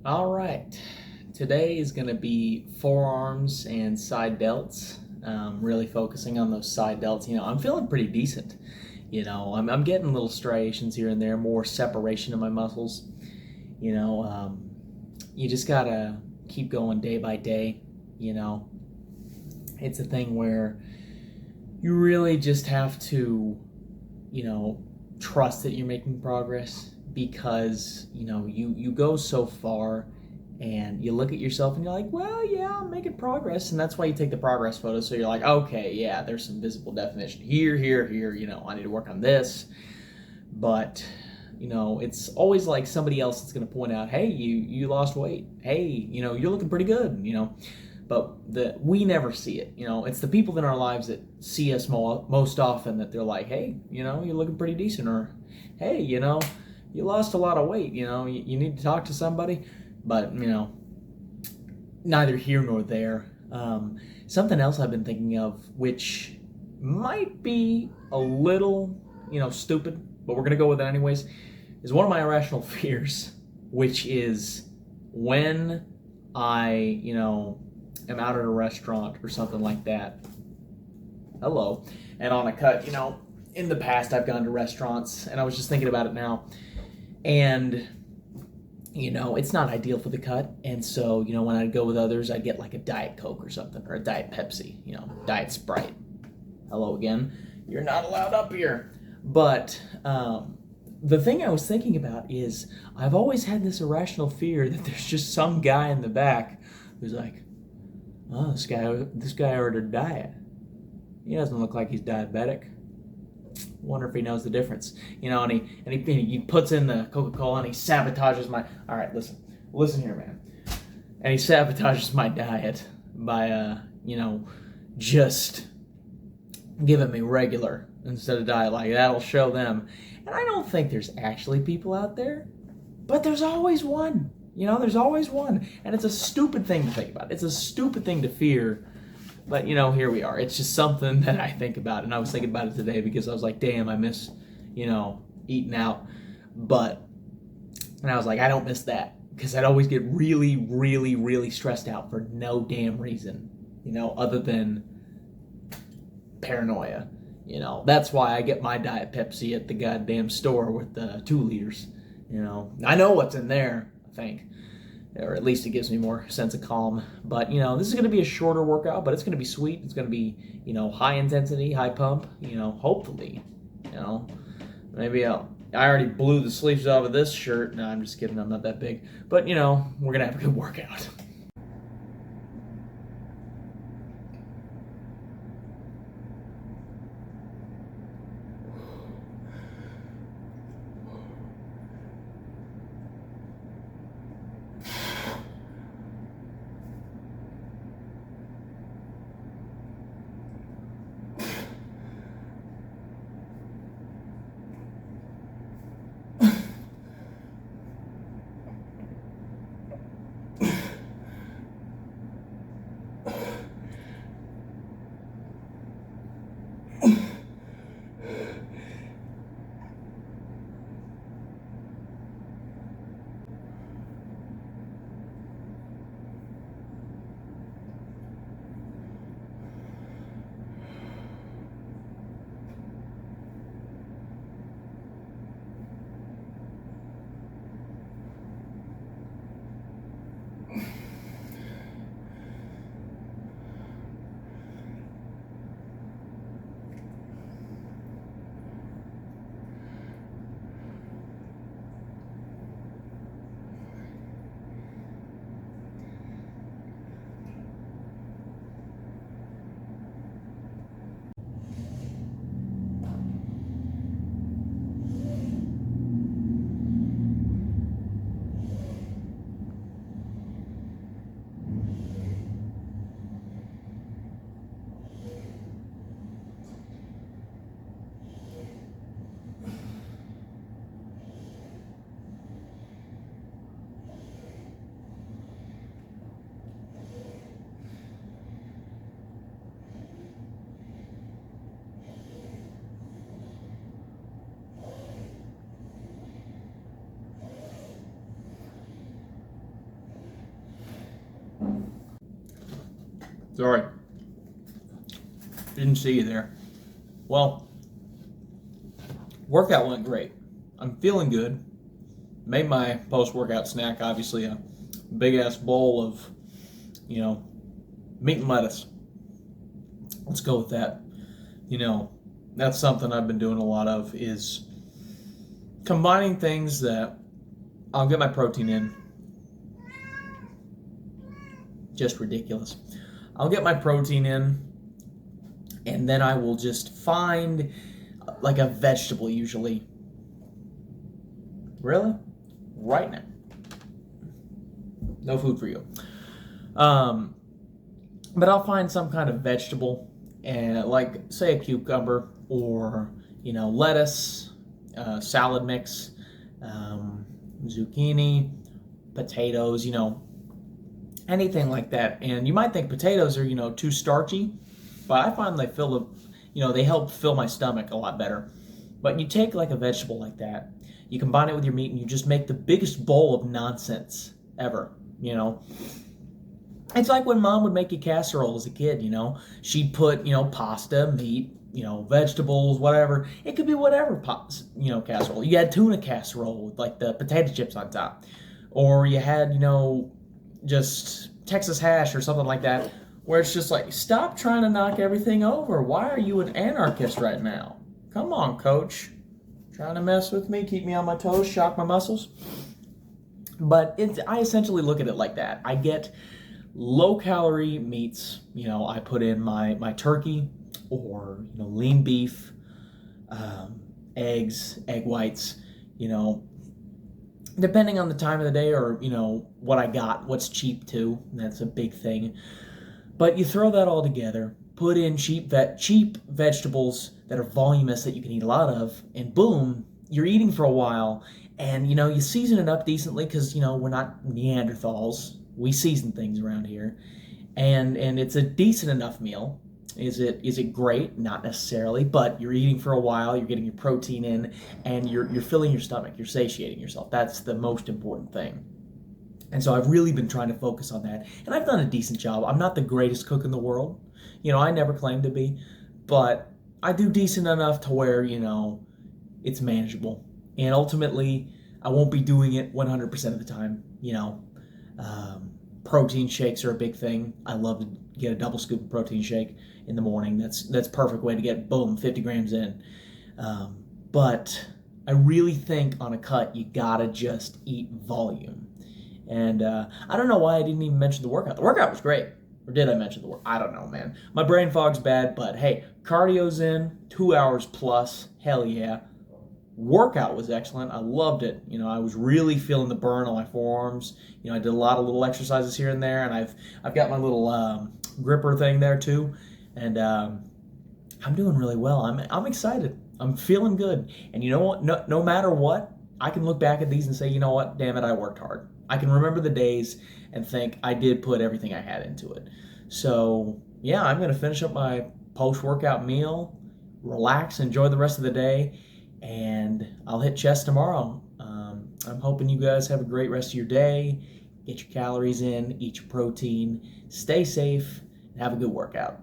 All right. Today is going to be forearms and side delts. Really focusing on those side delts. I'm feeling pretty decent. I'm getting little striations here and there, more separation of my muscles. You know, um, you just got to keep going day by day. You know, it's a thing where you really just have to, you know, trust that you're making progress because, you go so far and you look at yourself and you're like, well, yeah, I'm making progress. And that's why you take the progress photo. So you're like, okay, yeah, there's some visible definition here, here, here. I need to work on this. But, it's always like somebody else that's going to point out, hey, you lost weight. Hey, you're looking pretty good. But we never see it. It's the people in our lives that see us most often that they're like, hey, you're looking pretty decent, or hey, you lost a lot of weight. You need to talk to somebody. But neither here nor there. Something else I've been thinking of, which might be a little, stupid, but we're gonna go with it anyways, is one of my irrational fears, which is when I, am out at a restaurant or something like that. Hello. And on a cut, in the past I've gone to restaurants, and I was just thinking about it now, and it's not ideal for the cut. And so, when I'd go with others, I'd get like a Diet Coke or something, or a Diet Pepsi, Diet Sprite. Hello again. You're not allowed up here. But the thing I was thinking about is I've always had this irrational fear that there's just some guy in the back who's like, oh, this guy ordered diet. He doesn't look like he's diabetic. Wonder if he knows the difference. And he puts in the Coca-Cola and he sabotages my. All right, listen here, man. And he sabotages my diet by, just giving me regular instead of diet. Like that'll show them. And I don't think there's actually people out there, but there's always one. There's always one, and it's a stupid thing to think about. It's a stupid thing to fear. But, here we are. It's just something that I think about. And I was thinking about it today because I was like, damn, I miss, eating out. And I was like, I don't miss that. Because I'd always get really, really, really stressed out for no damn reason, other than paranoia. That's why I get my Diet Pepsi at the goddamn store with the 2 liters. I know what's in there, I think. Or at least it gives me more sense of calm. But, this is going to be a shorter workout, but it's going to be sweet. It's going to be, high intensity, high pump, hopefully, maybe I already blew the sleeves off of this shirt. No, I'm just kidding. I'm not that big. But, we're going to have a good workout. Sorry. Didn't see you there. Well, workout went great. I'm feeling good. Made my post-workout snack, obviously, a big-ass bowl of, meat and lettuce. Let's go with that. That's something I've been doing a lot of, is combining things that I'll get my protein in. Just ridiculous. I'll get my protein in, and then I will just find like a vegetable usually. Really? Right now. No food for you. But I'll find some kind of vegetable, and like say a cucumber or lettuce, salad mix, zucchini, potatoes, anything like that. And you might think potatoes are too starchy, but I find they help fill my stomach a lot better. But you take like a vegetable like that, you combine it with your meat, and you just make the biggest bowl of nonsense ever. It's like when mom would make you casserole as a kid. She'd put pasta, meat, vegetables, whatever. It could be whatever casserole. You had tuna casserole with like the potato chips on top, or you had just Texas hash or something like that, where it's just like, stop trying to knock everything over. Why are you an anarchist right now? Come on, coach. Trying to mess with me, keep me on my toes, shock my muscles. But I essentially look at it like that. I get low-calorie meats. I put in my turkey or lean beef, eggs, egg whites, depending on the time of the day, or what I got, what's cheap too. That's a big thing. But you throw that all together, put in cheap vegetables that are voluminous that you can eat a lot of, and boom, you're eating for a while. And you season it up decently, because we're not Neanderthals. We season things around here, and it's a decent enough meal. Is it great? Not necessarily, but you're eating for a while, you're getting your protein in, and you're filling your stomach, you're satiating yourself. That's the most important thing. And so I've really been trying to focus on that, and I've done a decent job. I'm not the greatest cook in the world. I never claimed to be, but I do decent enough to where, it's manageable. And ultimately, I won't be doing it 100% of the time, Protein shakes are a big thing. I love to get a double scoop of protein shake in the morning. That's perfect way to get, boom, 50 grams in. But I really think on a cut, you gotta just eat volume. And I don't know why I didn't even mention the workout. The workout was great. Or did I mention the workout? I don't know, man. My brain fog's bad, but hey, cardio's in, 2 hours plus, hell yeah. Workout was excellent. I loved it. I was really feeling the burn on my forearms. I did a lot of little exercises here and there, and I've got my little gripper thing there too, and I'm doing really well. I'm excited. I'm feeling good. And you know what? No matter what, I can look back at these and say, you know what? Damn it, I worked hard. I can remember the days and think I did put everything I had into it. So yeah, I'm gonna finish up my post-workout meal, relax, enjoy the rest of the day, and I'll hit chest tomorrow. I'm hoping you guys have a great rest of your day. Get your calories in, eat your protein, stay safe, and have a good workout.